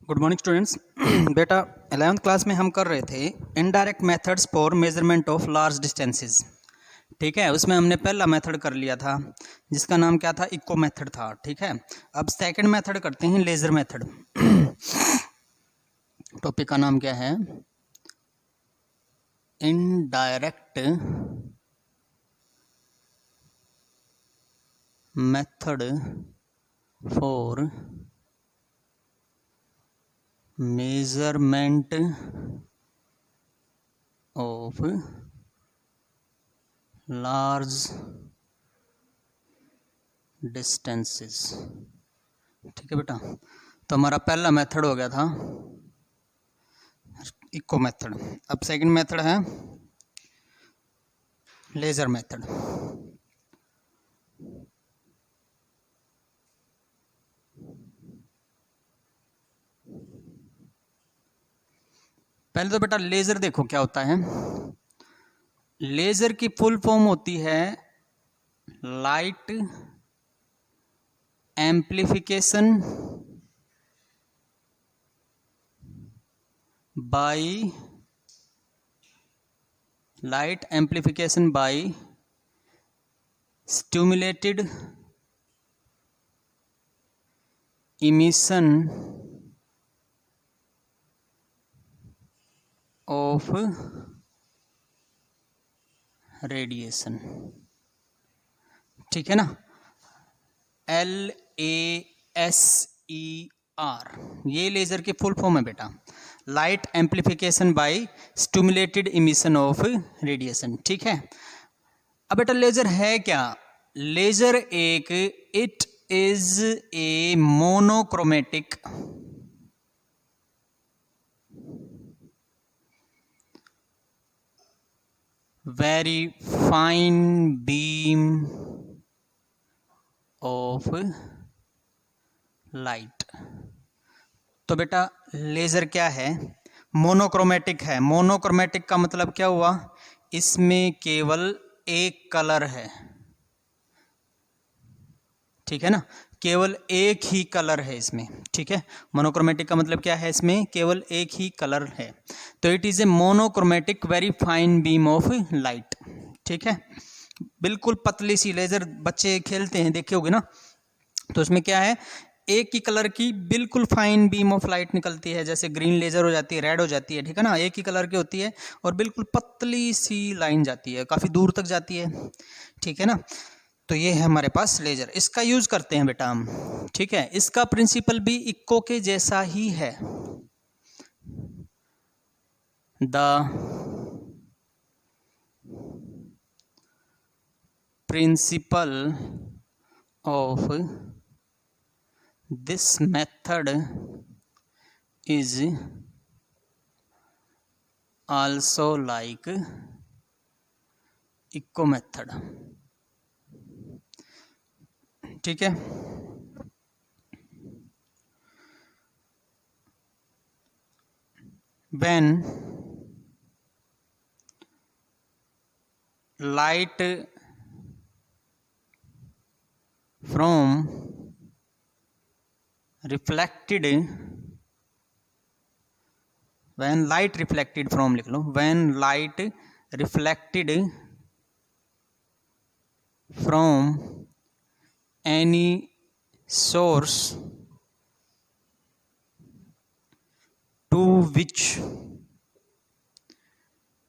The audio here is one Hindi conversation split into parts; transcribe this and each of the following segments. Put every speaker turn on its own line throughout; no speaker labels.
Good morning students. बेटा 11th क्लास में हम कर रहे थे indirect methods for measurement of large distances. ठीक है, उसमें हमने पहला मेथड कर लिया था जिसका नाम क्या था, इको मेथड था। ठीक है, अब सेकंड मेथड करते हैं, लेज़र मेथड। टॉपिक का नाम क्या है, indirect method for measurement of large distances। ठीक है बेटा, तो हमारा पहला मेथड हो गया था इको मेथड। अब सेकंड मेथड है लेज़र मेथड। पहले तो बेटा लेज़र देखो क्या होता है। लेज़र की फुल फॉर्म होती है light amplification by stimulated emission of radiation. ठीक है ना, LASER ये लेज़र की फुल फॉर्म है बेटा, light amplification by stimulated emission of radiation. ठीक है, अब बेटा लेज़र है क्या। लेज़र एक it is a monochromatic very fine beam of light। तो बेटा लेज़र क्या है, मोनोक्रोमेटिक है। मोनोक्रोमेटिक का मतलब क्या हुआ, इसमें केवल एक कलर है। ठीक है ना, केवल एक ही कलर है इसमें। ठीक है, मोनोक्रोमेटिक का मतलब क्या है, इसमें केवल एक ही कलर है। तो it is a monochromatic very fine beam of light. ठीक है, बिल्कुल पतली सी लेज़र बच्चे खेलते हैं, देखे होगे ना, तो उसमें क्या है, एक ही कलर की बिल्कुल फाइन बीम ऑफ लाइट निकलती है। जैसे ग्रीन लेज़र हो जाती है, रेड हो जाती है। ठीक है ना, एक ही कलर की होती है और बिल्कुल पतली सी लाइन जाती है, काफ़ी दूर तक जाती है। ठीक है ना, तो ये है हमारे पास लेज़र, इसका यूज़ करते हैं बेटा हम। ठीक है, इसका प्रिंसिपल भी इको के जैसा ही है। The principle of this method is also like echo method. ठीक है, when light from reflected from लिख लो, when light reflected from any source to which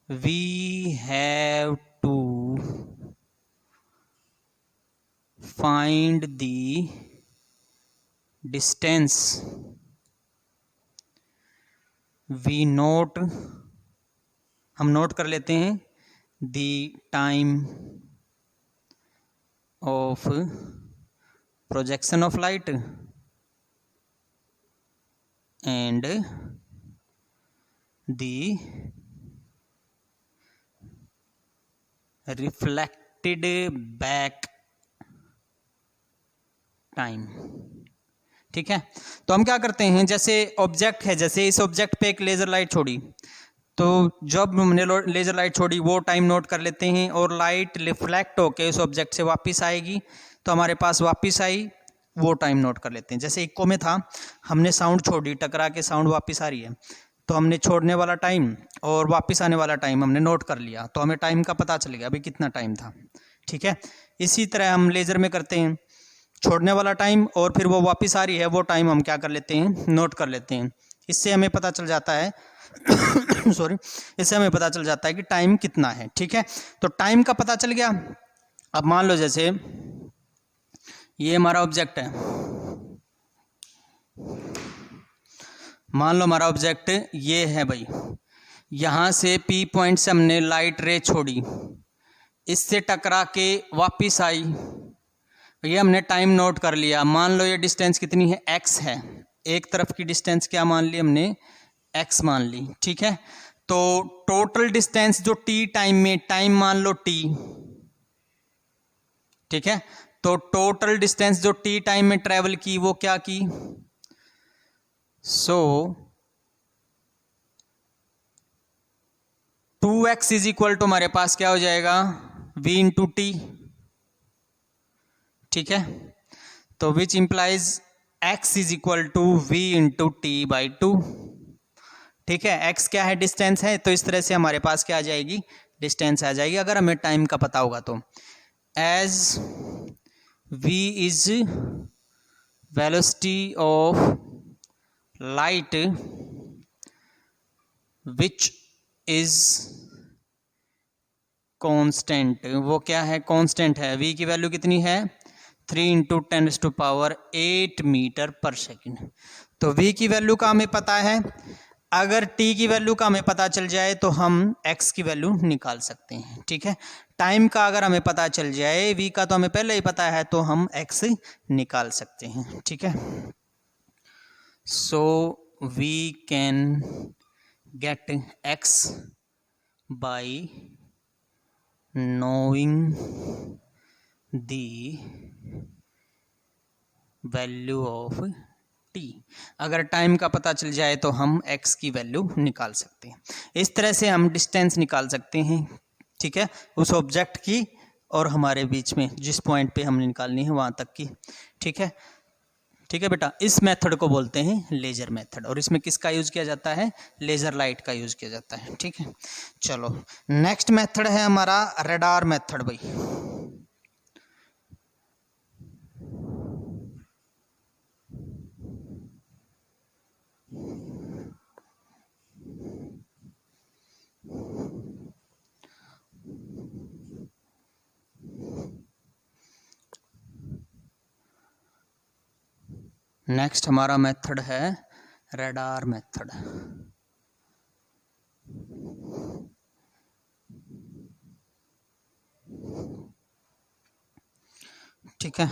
we have to find the distance, हम नोट कर लेते हैं the time of projection of light and the reflected back time। ठीक है, तो हम क्या करते हैं, जैसे ऑब्जेक्ट है, जैसे इस ऑब्जेक्ट पे एक लेज़र लाइट छोड़ी, तो जब हमने लेज़र लाइट छोड़ी वो टाइम नोट कर लेते हैं, और लाइट रिफ्लेक्ट होके उस ऑब्जेक्ट से वापस आएगी। तो हमारे पास वापस आई वो टाइम नोट कर लेते हैं। जैसे इको में था, हमने साउंड छोड़ी, टकरा के साउंड वापस आ रही है, तो हमने छोड़ने वाला टाइम और वापस आने वाला टाइम हमने नोट कर लिया, तो हमें टाइम का पता चल गया अभी कितना टाइम था। ठीक है, इसी तरह हम लेज़र में करते हैं, छोड़ने वाला टाइम और फिर वो वापस आ रही है वो टाइम हम क्या कर लेते हैं, नोट कर लेते हैं। इससे हमें पता चल जाता है सॉरी, इससे हमें पता चल जाता है कि टाइम कितना है। ठीक है, तो टाइम का पता चल गया। अब मान लो जैसे ये हमारा ऑब्जेक्ट है, मान लो हमारा ऑब्जेक्ट ये है भाई, यहाँ से P पॉइंट से हमने लाइट रे छोड़ी, इससे टकरा के वापस आई, ये हमने टाइम नोट कर लिया। मान लो ये डिस्टेंस कितनी है, x है, एक तरफ की डिस्टेंस क्या मान ली हमने, x मान ली। ठीक है, तो टोटल डिस्टेंस जो t टाइम में, टाइम मान लो t, ठीक है, तो टोटल डिस्टेंस जो t टाइम में ट्रेवल की वो क्या की, सो 2x इज इक्वल टू हमारे पास क्या हो जाएगा, v इंटू टी। ठीक है, तो which implies x is equal to v into t by 2। ठीक है, x क्या है, डिस्टेंस है, तो इस तरह से हमारे पास क्या आ जाएगी, डिस्टेंस आ जाएगी अगर हमें टाइम का पता होगा तो। As v is velocity of light which is constant, वो क्या है, कांस्टेंट है। v की वैल्यू कितनी है, 3 इंटू 10⁸8 मीटर पर सेकेंड। तो v की वैल्यू का हमें पता है, अगर t की वैल्यू का हमें पता चल जाए तो हम x की वैल्यू निकाल सकते हैं। ठीक है, टाइम का अगर हमें पता चल जाए, v का तो हमें पहले ही पता है, तो हम x निकाल सकते हैं। ठीक है, so we can get x by knowing the value of t। अगर टाइम का पता चल जाए तो हम x की वैल्यू निकाल सकते हैं। इस तरह से हम डिस्टेंस निकाल सकते हैं। ठीक है, उस ऑब्जेक्ट की और हमारे बीच में जिस पॉइंट पे हमने निकालनी है वहाँ तक की। ठीक है, ठीक है बेटा, इस मेथड को बोलते हैं लेजर मेथड, और इसमें किसका यूज़ किया जाता है, लेज़र लाइट का यूज़ किया जाता है। ठीक है, चलो नेक्स्ट मेथड है हमारा रडार मेथड भाई। नेक्स्ट हमारा मेथड है रडार मेथड। ठीक है,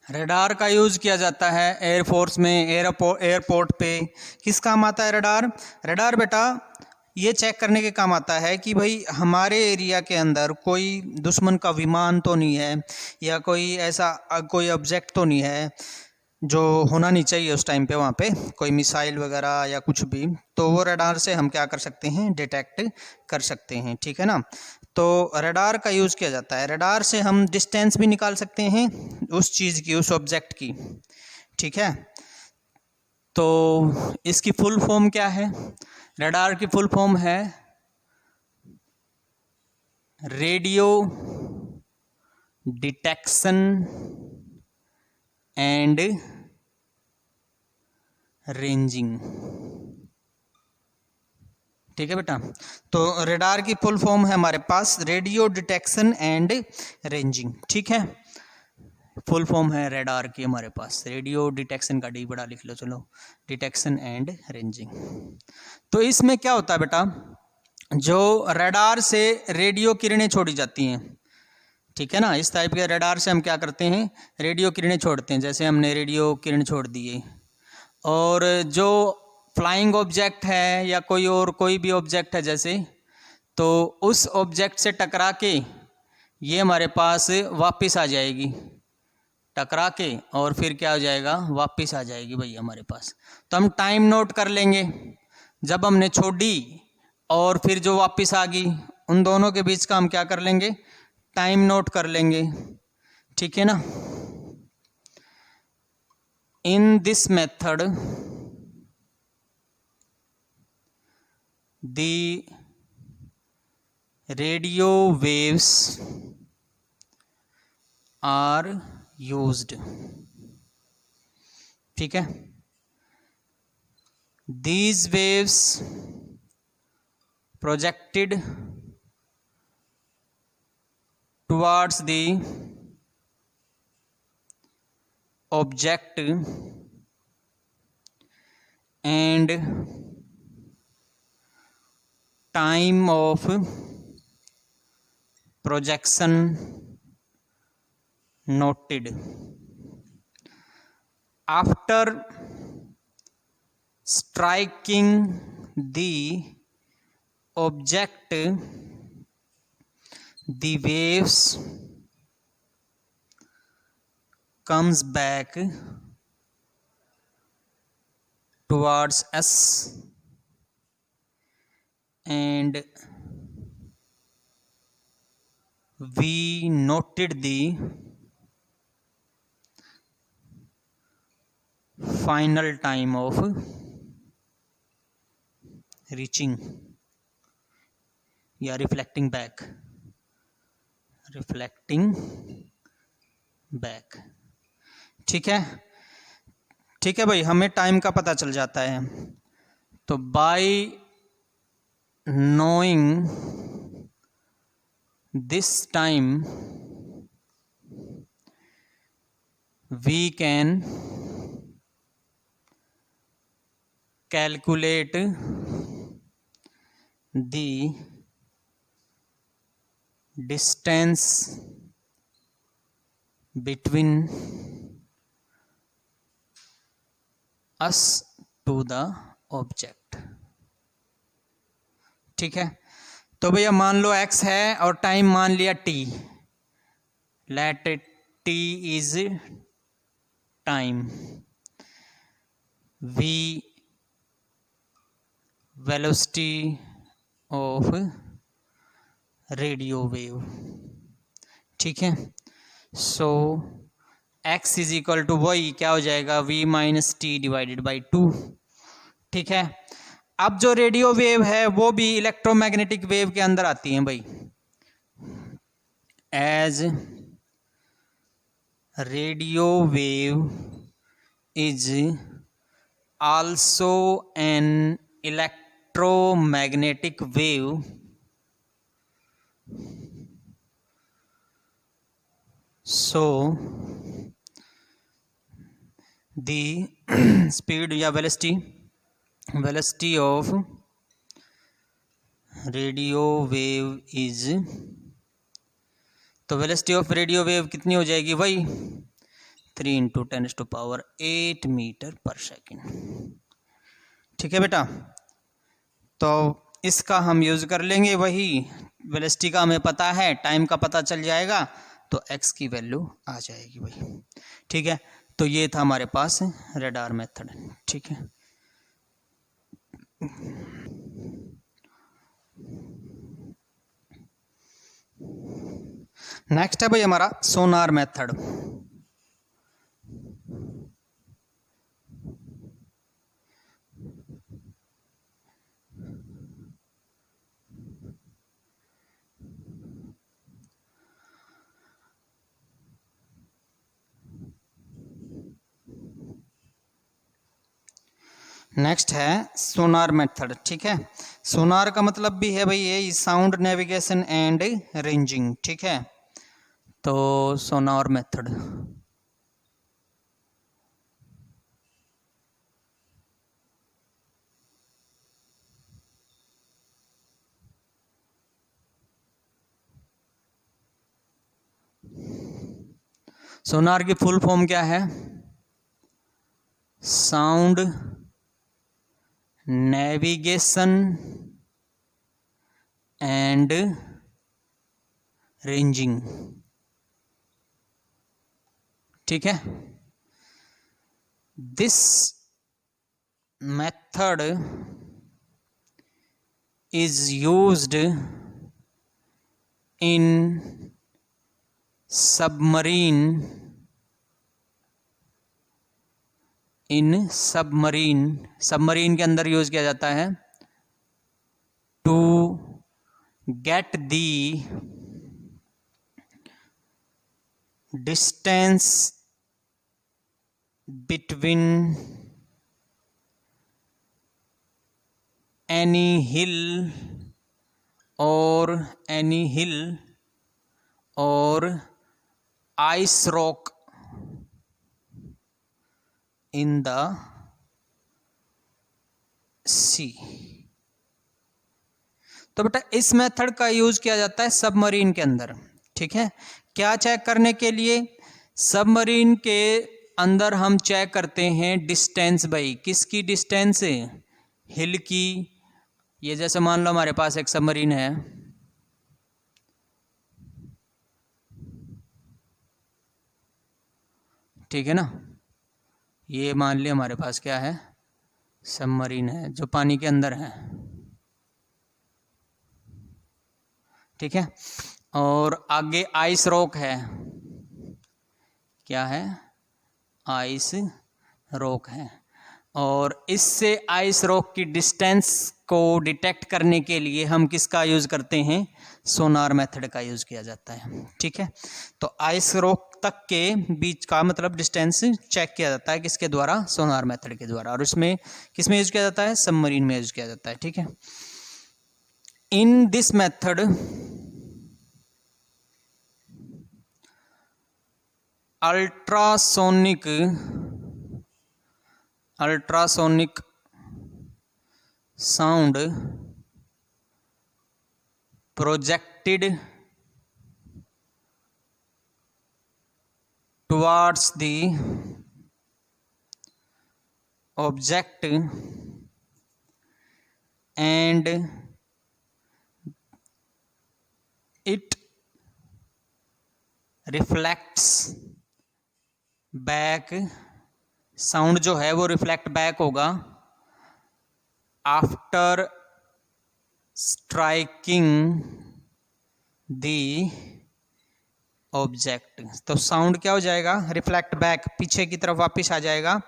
रडार का यूज़ किया जाता है एयरफोर्स में, एयरपोर्ट पे। किस काम आता है रडार, रडार बेटा ये चेक करने के काम आता है कि भाई हमारे एरिया के अंदर कोई दुश्मन का विमान तो नहीं है, या कोई ऐसा कोई ऑब्जेक्ट तो नहीं है जो होना नहीं चाहिए उस टाइम पे, वहाँ पे कोई मिसाइल वगैरह या कुछ भी, तो वो रडार से हम क्या कर सकते हैं, डिटेक्ट कर सकते हैं। ठीक है ना, तो रडार का यूज़ किया जाता है। रडार से हम डिस्टेंस भी निकाल सकते हैं उस चीज़ की, उस ऑब्जेक्ट की। ठीक है, तो इसकी फुल फॉर्म क्या है, रडार की फुल फॉर्म है रेडियो डिटेक्शन एंड रेंजिंग। ठीक है बेटा, तो रडार की फुल फॉर्म है हमारे पास रेडियो डिटेक्शन एंड रेंजिंग। ठीक है, फुल फॉर्म है रडार की हमारे पास, रेडियो डिटेक्शन का डी बड़ा लिख लो, चलो डिटेक्शन एंड रेंजिंग। तो इसमें क्या होता है बेटा, जो रडार से रेडियो किरणें छोड़ी जाती हैं, ठीक है ना, इस टाइप के रडार से हम क्या करते हैं, रेडियो किरणें छोड़ते हैं। जैसे हमने रेडियो किरण छोड़ दिए, और जो फ्लाइंग ऑब्जेक्ट है या कोई भी ऑब्जेक्ट है जैसे, तो उस ऑब्जेक्ट से टकरा के ये हमारे पास वापस आ जाएगी, टकरा के और फिर क्या हो जाएगा, वापस आ जाएगी भाई हमारे पास। तो हम टाइम नोट कर लेंगे, जब हमने छोड़ी और फिर जो वापस आ गई, उन दोनों के बीच का हम क्या कर लेंगे, टाइम नोट कर लेंगे, ठीक है ना। In this method the radio waves are used, ठीक है। These waves projected towards the object and time of projection noted. After striking the object, the waves comes back towards us and we noted the final time of reaching या रिफ्लेक्टिंग बैक, ठीक है। ठीक है भाई, हमें टाइम का पता चल जाता है। तो by knowing this time we can calculate the distance between us to the object, ठीक है। तो भैया मान लो x है और टाइम मान लिया t, let t is time, v velocity of radio wave, ठीक है। So x is equal to वही क्या हो जाएगा, v minus t divided by 2, ठीक है। अब जो रेडियो वेव है वो भी इलेक्ट्रोमैग्नेटिक वेव के अंदर आती हैं भाई, as radio wave is also an electromagnetic wave, so the speed या velocity of radio wave is, तो वेलोसिटी ऑफ रेडियो वेव कितनी हो जाएगी भाई, 3 × 10⁸ मीटर पर सेकेंड, ठीक है बेटा। तो इसका हम यूज़ कर लेंगे, वही वेलोसिटी का हमें पता है, टाइम का पता चल जाएगा, तो x की वैल्यू आ जाएगी भाई, ठीक है। तो ये था हमारे पास रडार मेथड, ठीक है। नेक्स्ट है भाई हमारा सोनार मेथड। नेक्स्ट है सोनार मेथड, ठीक है। सोनार का मतलब भी है भाई ये साउंड नेविगेशन एंड रेंजिंग, ठीक है। तो सोनार मेथड, सोनार की फुल फॉर्म क्या है, साउंड नेविगेशन एंड रेंजिंग, ठीक है। This method is used in submarine के अंदर यूज किया जाता है to get the distance between any hill or ice rock in the sea। तो बेटा इस मेथड का यूज किया जाता है सबमरीन के अंदर। ठीक है, क्या चेक करने के लिए? सबमरीन के अंदर हम चेक करते हैं डिस्टेंस। भाई किसकी डिस्टेंस? हिल की। ये जैसे मान लो हमारे पास एक सबमरीन है, ठीक है ना, ये मान लिया हमारे पास क्या है, सबमरीन है जो पानी के अंदर है। ठीक है, और आगे आइस रॉक है। क्या है? आइस रॉक है। और इससे आइस रॉक की डिस्टेंस को डिटेक्ट करने के लिए हम किसका यूज़ करते हैं? सोनार मेथड का यूज़ किया जाता है। ठीक है, तो आइस रॉक तक के बीच का मतलब डिस्टेंस चेक किया जाता है किसके द्वारा? सोनार मेथड के द्वारा। और उसमें किस में यूज किया जाता है? सबमरीन में यूज किया जाता है। ठीक है, इन this method ultrasonic sound projected towards the object and it reflects back। Sound जो है वो रिफ्लेक्ट बैक होगा आफ्टर स्ट्राइकिंग दी ऑब्जेक्ट। तो साउंड क्या हो जाएगा? रिफ्लेक्ट बैक, पीछे की तरफ वापस आ जाएगा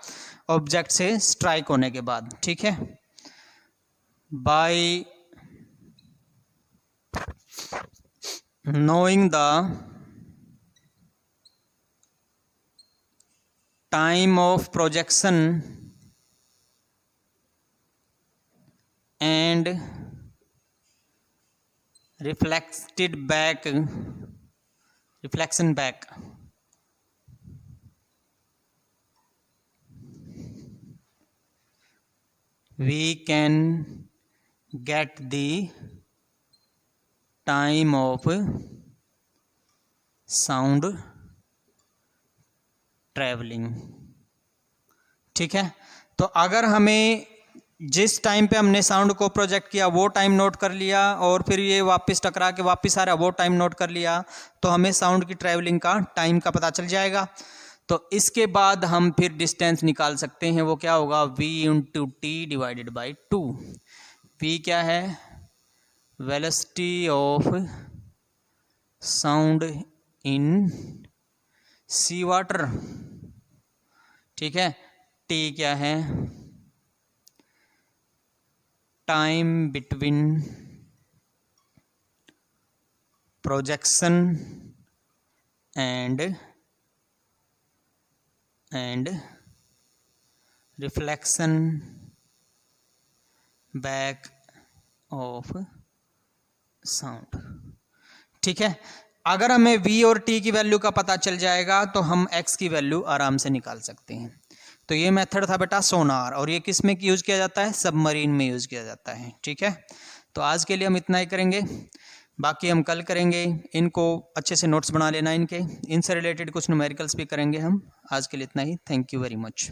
ऑब्जेक्ट से स्ट्राइक होने के बाद। ठीक है, bye knowing the time of projection and reflection back, we can get the time of sound traveling। ठीक है, तो अगर हमें जिस टाइम पे हमने साउंड को प्रोजेक्ट किया वो टाइम नोट कर लिया और फिर ये वापस टकरा के वापस आ रहा वो टाइम नोट कर लिया, तो हमें साउंड की ट्रैवलिंग का टाइम का पता चल जाएगा। तो इसके बाद हम फिर डिस्टेंस निकाल सकते हैं, वो क्या होगा? v into t divided by 2। v क्या है? Velocity of sound in sea water. ठीक है, t क्या है? Time between projection and reflection back of sound. ठीक है, अगर हमें v और t की वैल्यू का पता चल जाएगा तो हम x की वैल्यू आराम से निकाल सकते हैं। तो ये मेथड था बेटा सोनार, और ये किस में यूज़ किया जाता है? सबमरीन में यूज़ किया जाता है। ठीक है, तो आज के लिए हम इतना ही करेंगे, बाकी हम कल करेंगे। इनको अच्छे से नोट्स बना लेना इनके, इनसे रिलेटेड कुछ न्यूमेरिकल्स भी करेंगे हम। आज के लिए इतना ही। Thank you very much.